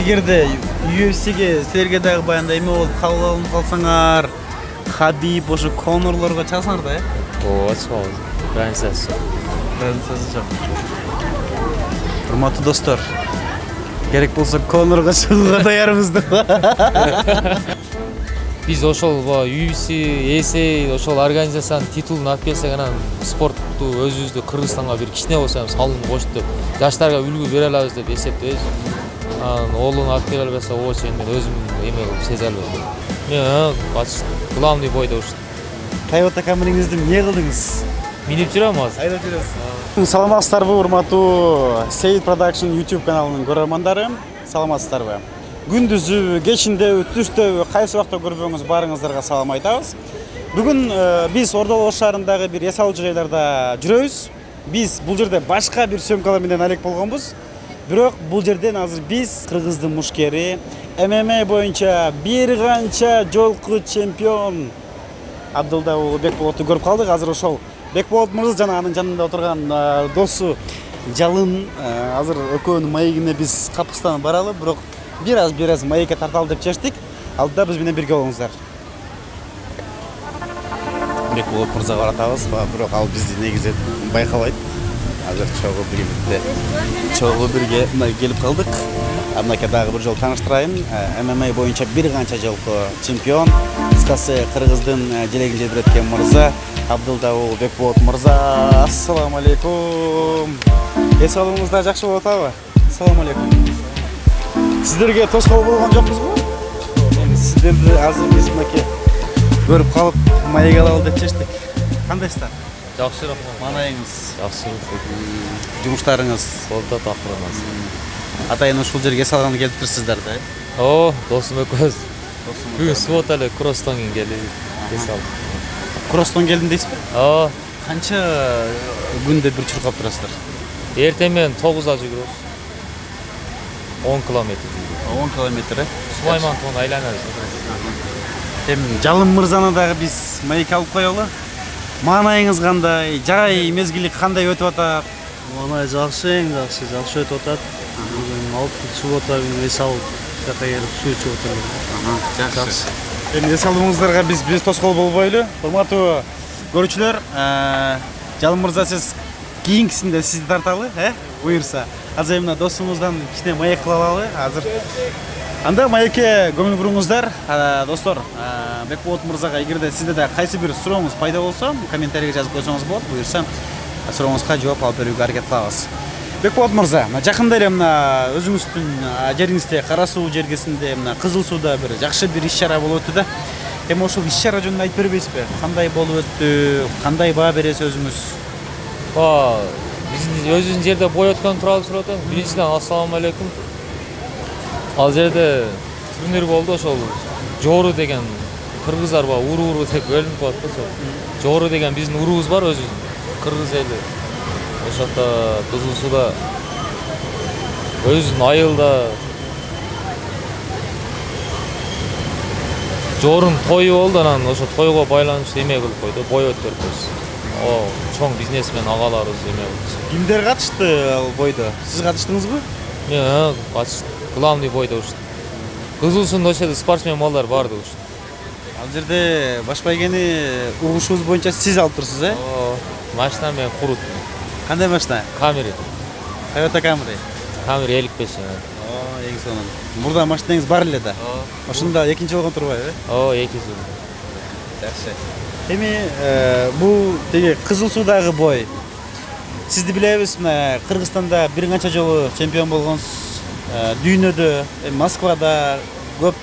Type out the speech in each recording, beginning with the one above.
Эгерде UFC'ге силерге дагы баягындай эме болуп кабыл алынып калсаңар, Хабиб ошо Конорлорго чалсаңар да, Ооба, чыгабыз. Разницасы жок. Урматтуу достор, керек болсо Конорго чыгууга даярбыз деп. Биз ошол UFC, ESA ошол организациянын титулун алып келсек, анан спортту өзүбүздү Кыргызстанга бир кичине болсо ham салынып коюшту деп, жаштарга үлгү бере алабыз деп эсептейбиз. Анан оолун алып келе албаса, ооч мен өзүм эме кылып сезе албайм. Мен главный бойдо уштум. Toyota Camry'ңизди эмне кылдыңыз? Минип жүрөм азыр. Айдап жүрөсүз. Саламатсыздарбы, урматтуу Сейит Production YouTube каналынын көрөрмандары? Саламатсыздарбы? Күндүзү, кечинде, түштө, кайсы убакта көрбөңүз барыңыздарга салам айтабыз. Бүгүн биз Ордолош шаарындагы бир эс алуучу жайларда жүрөбүз. Биз бул жерде башка бир сөмкалар менен алек болгонбуз. Бирок бул жерден азыр биз Кыргыздын мушкери, MMA боюнча бир канча жолку чемпион Абдылда Бекболотту көрүп калдык. Азыр ошол Бекболот мырза жана анын жанында отурган досу Жалын азыр экөөнүн маегине биз капыстан баралы, бирок бир аз маекке тарталы деп чечтик. Алдыда биз менен бирге болуңуздар. Бекболот мырзага баратабыз, бирок ал бизди негизи байкабайт. Азыр чогуу бирге келип калдык. Мынакей дагы бир жолу тааныштырайын. MMA боюнча бир канча жолку чемпион, кыскасы Кыргыздын желегин желбиреткен мырза Абдылда Бекболот мырза. Ассаламу алейкум. Эс алууңузда жакшы болуп атабы? Ассаламу алейкум. Сиздерге тоскоол болгон жокпузбу? Сиздерди азыр биз мынакей көрүп калып маек алалы деп чечтик. Кандайсыздар? Жакшы рахмат. Маанайыңыз? Жакшы. Жумуштарыңыз? Колдо такырмас. Атайын ушул жерге салганы келип турсуздар да? Оо, досум экөөбүз. Бүгүн субот эле Кросстон келип эсалып. Кросстон келдим дейсизби? Ооба. Канча күндө бир чуркап турасыздар? Эртең менен 9-да жүгүрөбүз. 10 километр. 10 километр. Сулайман тоон айланабыз. Жалын мырзаны дагы биз маекке алып коелу. Маанайыңыз кандай? Жай мезгили кандай өтүп атат? Маанай жакшы, жакшы өтүп атат. Бүгүн алып суббота күнү эс алып, жака келип суу ичип отурдук. Жакшы. Эми эс алууңуздарга биз тоскоол болбойлу. Урматтуу көрүүчүлөр, Жалын мырза сиз кийинкисинде сизди тарталы, буюрса. Азыр мына досуңуздан кичине маек кыла алалы. Азыр анда маекке көңүл буруңуздар. Достор, Бекболот мырзага эгерде сизде да кайсы бир сурооңуз пайда болсо, комментарийге жазып койсоңуз болот. Буюрса, сурооңузга жооп алып берүүгө аракет кылабыз. Бекболот мырза, жакында эле мына өзүңүздүн жериңизде, Кара суу жергесинде, мына Кызыл сууда бир жакшы бир иш-чара болуп өттү да. Эми ошол иш-чара жөнүндө айтып бербейсизби? Кандай болуп өттү? Кандай баа бересиз өзүңүз? Биздин өзүбүздүн жерде бой өткөн тууралуу сурап атам. Биринчиден ассаламу алейкум. Ал жерде турнир болду, ошол Жоору деген кыргыздар бар, уру деп бөлүнүп коет да, ошол. Жоору деген биздин урубуз бар, өзүбүздүн кыргыз эли. Ошондо Кызыл сууда өзүнүн айылда Жоорунун тою болду, анан ошо тойго байланыштуу эме кылып койду, бой өткөрүпбүз. Чоң бизнесмен агаларыбыз эме болду. Кимдер катышты ал бойдо? Сиз катыштыңызбы? Мен катыштым. Главный бойдо уштум. Кызыл суунда ошол спортсмен балдар барды ушту. Ал жерде баш байгени угушубуз боюнча сиз алып турсуз, Машина мен куруттум. Кандай машина? Camry. Toyota Camry. Camry 55. Эң сонун. Мурда машинаңыз бар эле да. Ошондо экинчи болгон турбайбы? Экинчи. Жакшы. Эми бул теги Кызыл суудагы бой. Сизди билебиз, мына Кыргызстанда бир канча жолу чемпион болгонсуз. Дүйнөдө, Москвада көп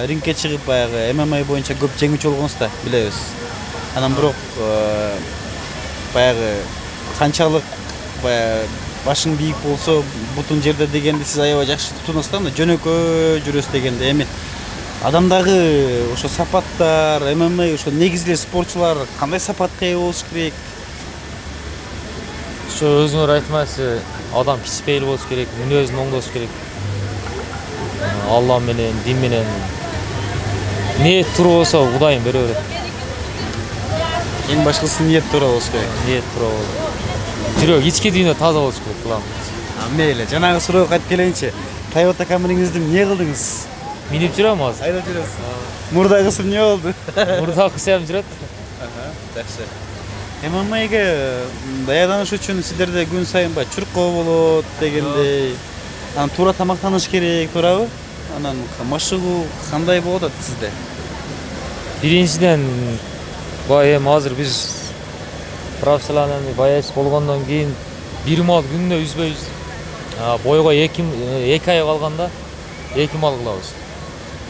рингке чыгып баягы MMA боюнча көп жеңүүчү болгонсуз да, билебиз. Анан бирок баягы канчалык башың бийик болсо, бутуң жерде дегенди сиз аябай жакшы тутунасыз да, жөнөкөй жүрөсүз дегенди. Эми адамдагы ошо сапаттар, MMA ошо негизги спортчулар кандай сапатка ээ болуш керек? Ошо өзүңөр айтмайсыз, адам кичпейил болуш керек, мүнөзүн оңдош керек. Алла менен, дин менен ниет туура болсо, Кудайым бере берет. Эң башкысы ниет туура болуш керек. Ниет туура болуш. Жүрөк ички дүйнө таза болуш керек, главное. Мейли, жанагы суроого кайтып келейинчи. Toyota Camry'ңизди эмне кылдыңыз? Минип жүрөм азыр. Айдап жүрөсүз. Мурда кысып эмне болду? Мурда кысам жүрөт. Жакшы. ММА'га даярданыш үчүн сиздерде күн сайын чуркоо болот дегендей. Анан туура тамактаныш керек, туурабы? Анан машыгуу кандай болот сизде? Биринчиден эми азыр биз профессиональный боец болгондон кийин бир мал күнүнө үзбөйбүз. Бойго 2 ай калганда 2 мал кылабыз.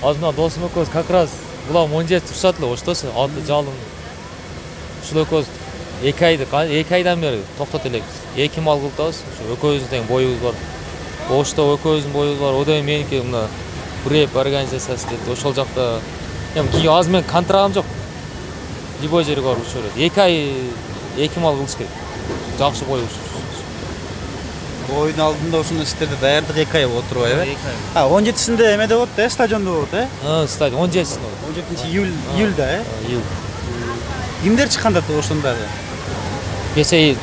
Азыр мына досум экөөбүз как раз була монжет турушат эле оштосу, аты жалын. Ушул экөөбүз 2 айдан бери токтот элекпиз. 2 мал кылтабыз. Ошо экөөбүздүн тең боюбуз бар. Ошто экөөбүздүн боюбуз бар. Одан меники мына Бреп организациясы дейт. Ошол жакта эми кийин азыр мен контрагым жок. Любой жерге барып уруша берет. 2 ай 2 мал кылыш керек. Жакшы бой уруш. Oyun aldığında ошондо сиздерде даярдык 2 ай болот турбайбы? 17-синде эмеде болот да, стадиондо болот, Стадион 17-синде болот. 17-июлда, Июль. Кимдер чыкканда ошондагы? Кесей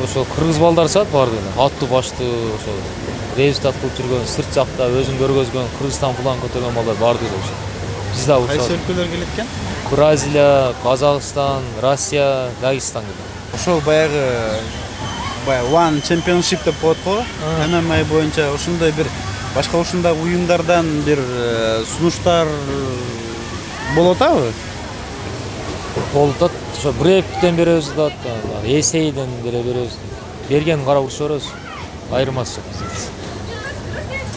ошо кыргыз балдар чыгат баарды. Аттуу башты ошо результат кылып жүргөн, сырт жакта өзүн көргөзгөн, Кыргызстан план көтөргөн балдар баарды ошо. Биз да ошо. Кайсы өлкөлөр келет экен? Бразилия, Казакстан, Россия, Дагестан келет. Ошол баягы One Championship деп коет го. ММА боюнча ошондой бир башка ушундай уюмдардан бир сунуштар болот абы? Болот. Ошо Брептен беребиз да, Эсейден беребиз. Берген карап уруша беребиз. Айырмасы жок.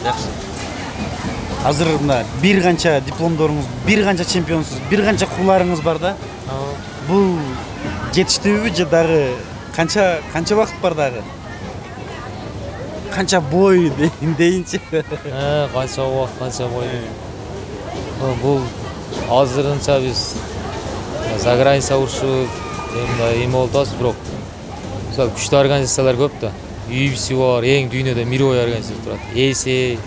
Жакшы. Азыр мына бир канча дипломдоруңуз, бир канча чемпионсуз, бир канча кууларыңыз бар да. Бул жетиштүүбү же дагы канча вакыт бар дагы? Канча бой дейинчи. Канча вакыт, канча бой. Бул азырынча биз за граница урушуп, эми болуп атабыз, бирок мисалы күчтүү организациялар көп да. UFC бар, эң дүйнөдө мировой организация турат. ASA,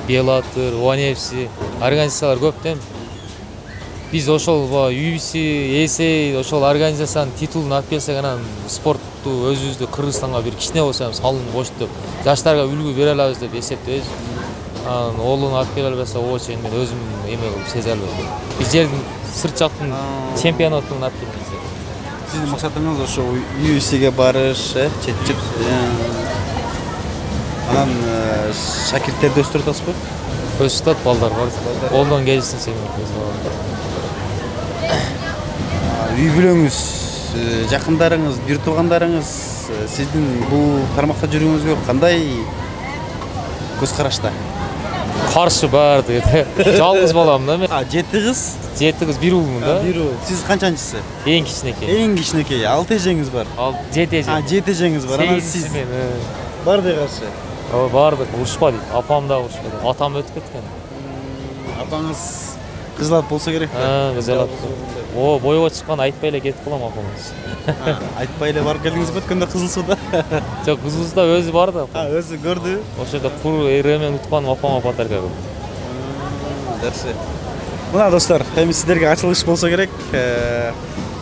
Bellator, ONE FC организациялар көп да. Биз ошол UFC, ASA ошол организациянын титулун алып келсек, анан спортту өзүбүздү Кыргызстанга бир кичине болсо салынып коштуп, жаштарга үлгү бере алабыз деп эсептейбиз. Анан оолун алып келе албаса, очен мен өзүм эме кылып сезе албайм. Биз жердин сырт жактын чемпионатын алып келебиз. Сиздин максатыңыз ошо UFC'ге барыш, чет. Анан шакирттерди өстүрүп атасызбы? Өстүрүп балдар бар. Колдон келсин сен. Үй бүлөңүз, жакындарыңыз, бир туугандарыңыз сиздин бул тармакта жүрүүңүзгө кандай көз карашта? Каршы баарды. Жалгыз балам да мен. 7 кыз? 7 кыз, 1 уулмун да. 1 уул. Сиз канчанчысы? Эң кичинекей. Эң кичинекей. 6 эжеңиз бар. 7 эжем. 7 эжеңиз бар. Анан сиз барды каршы? Бардык, урушпа дейт. Апам да урушпа дейт. Атам өтүп кеткен. Апаңыз кызылат болсо керек да? Кызылат. Бойго чыккан айтпай эле кетип калам апамыз. Айтпай эле барып келдиңизби өткөндө Кызыл Сууда? Жок, Кызыл Сууда өзү бар да. Өзү көрдү. Ошол кур эремен утпан апама подарка кылды. Жакшы. Мына достор, эми сиздерге ачылыш болсо керек.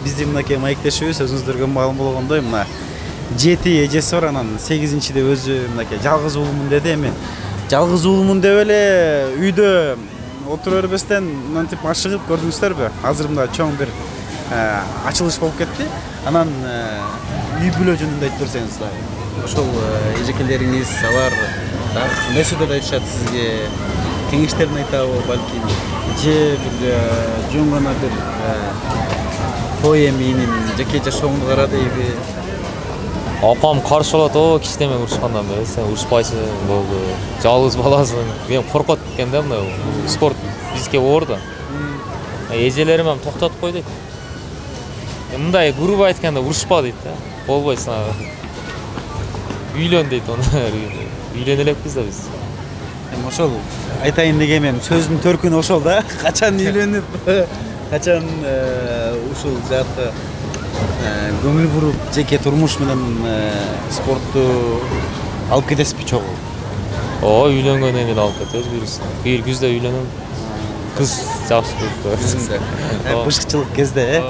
Биздин мынакей маектешибиз өзүңүздөргө маалым болгондой, мына 7 эжеси бар, анан 8-де өзү мынакей жалгыз уулмун деди. Эми жалгыз уулмун деп эле үйдө отура бербестен мынтип машыгып көрдүңүздөрбү? Азыр мына чоң бир ачылыш болуп кетти. Анан үй бүлө жөнүндө айтып берсеңиз да. Ошол эжекелериңиз, алар дагы нерседен айтышат сизге, кеңештерин айтабы балким, же бир жөн гана бир той эминин жеке жашооңду кара дейби? Апам каршы болот, кичинемен урушкандан бери, сен урушпайсың болду. Жалгыз баласың, мен коркот экен да, мына спорт бизге оор да. Эжелерим ham токтотуп кой дейт. Мындай грубо айтканда урушпа дейт да. Болбойт сага. Үйлөн дейт, үйлөнө элекпиз да биз. Ошол айтайын дегенмен сөздүн төркүнү ошол да. Качан үйлөнүп, качан ушул жакка көңүл буруп, жеке турмуш менен спортту алып кетесизби чогуу? Үйлөнгөндөн кийин алып кетебиз бирисин. Бир күздө үйлөнөм. Кыз жакшы көрдү. Бышкычылык кезде,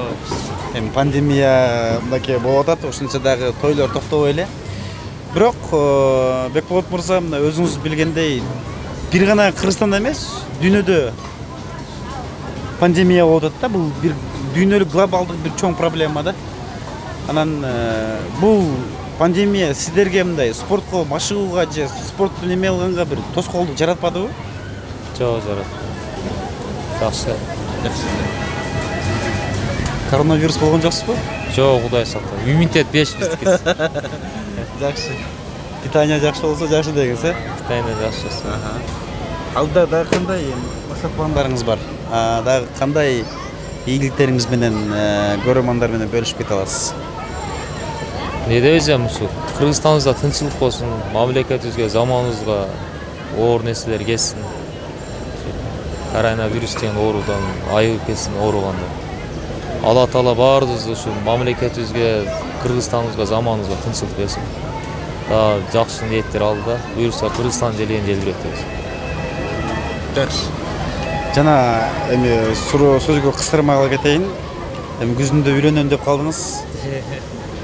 эми пандемия мынакей болуп атат, ошончо дагы тойлор токтобой эле. Бирок Бекболот мырза, өзүңүз билгендей, бир гана Кыргызстанда эмес, дүйнөдө пандемия болуп атат да. Бул бир дүйнөлүк глобалдык бир чоң проблема да. Анан бул пандемия сиздерге мындай спортко машыгууга же спортту неме кылганга бир тоскоолдук жаратпадыбы? Жок, жаратты. Жакшы. Коронавирус болгон жоксузбу? Жок, Кудай сактасын. Иммунитет 5 биздики. Жакшы. Питание жакшы болсо жакшы дегенсиз, э? Питание жакшы. Алда дагы кандай максат пландарыңыз бар? Дагы кандай ийгиликтериңиз менен көрөрмандар менен бөлүшүп кете аласыз? Не дейсем, ушу Кыргызстаныбызда тынччылык болсун, мамлекетибизге, заманыбызга оор нерселер келсин. Коронавирус деген оорудан айыгып кетсин ооруганда. Алла Таала баарыбыз ушу мамлекетибизге, Кыргызстаныбызга, заманыбызга тынччылык берсин. Да жакшы ниеттер алды. Буюрса Кыргызстан желегин желбиреттебиз. Жакшы. Жана эми суроо сөзгө кыстырмай кала кетейин. Эми күзүндө үйлөнөм деп калдыңыз.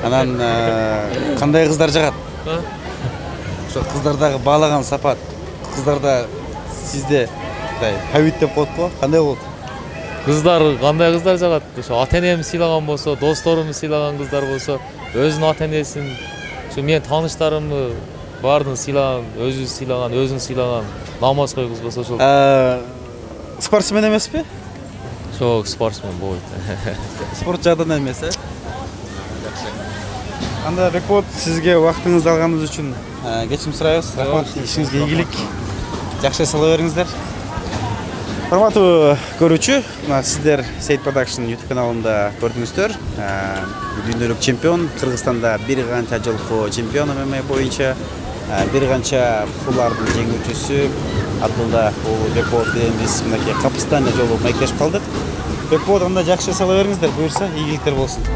Анан кандай кыздар жагат? Ошо кыздардагы баалаган сапат. Кыздарда сизде хабит деп коет го, кандай болот? Кыздар кандай кыздар жагат? Ошо ата-энем сыйлаган болсо, досторум сыйлаган кыздар болсо, өзүнүн ата-энесин, ошо менин тааныштарымды баардыгын сыйлаган, өзүн сыйлаган намазкой кыз болсо ошол. Спортсмен эмеспи? Жок, спортсмен болбойт. Спорт жагынан эмес, э? Анда Бекболот, сизге убактыңызды алганыбыз үчүн кечирим сурайбыз. Рахмат, ишиңизге ийгилик. Жакшы сала бериңиздер. Урматтуу көрүүчү, сиздер Сейит Production YouTube каналында көрдүңүздөр. Дүйнөлүк чемпион, Кыргызстанда бир канча жолку чемпион ММА боюнча, бир канча кулардын жеңүүчүсү Абдулла Бекболот менен биз мынакей Капыстанда жолугуп маектешип калдык. Бекболот, анда жакшы сала бериңиздер, буюрса ийгиликтер болсун.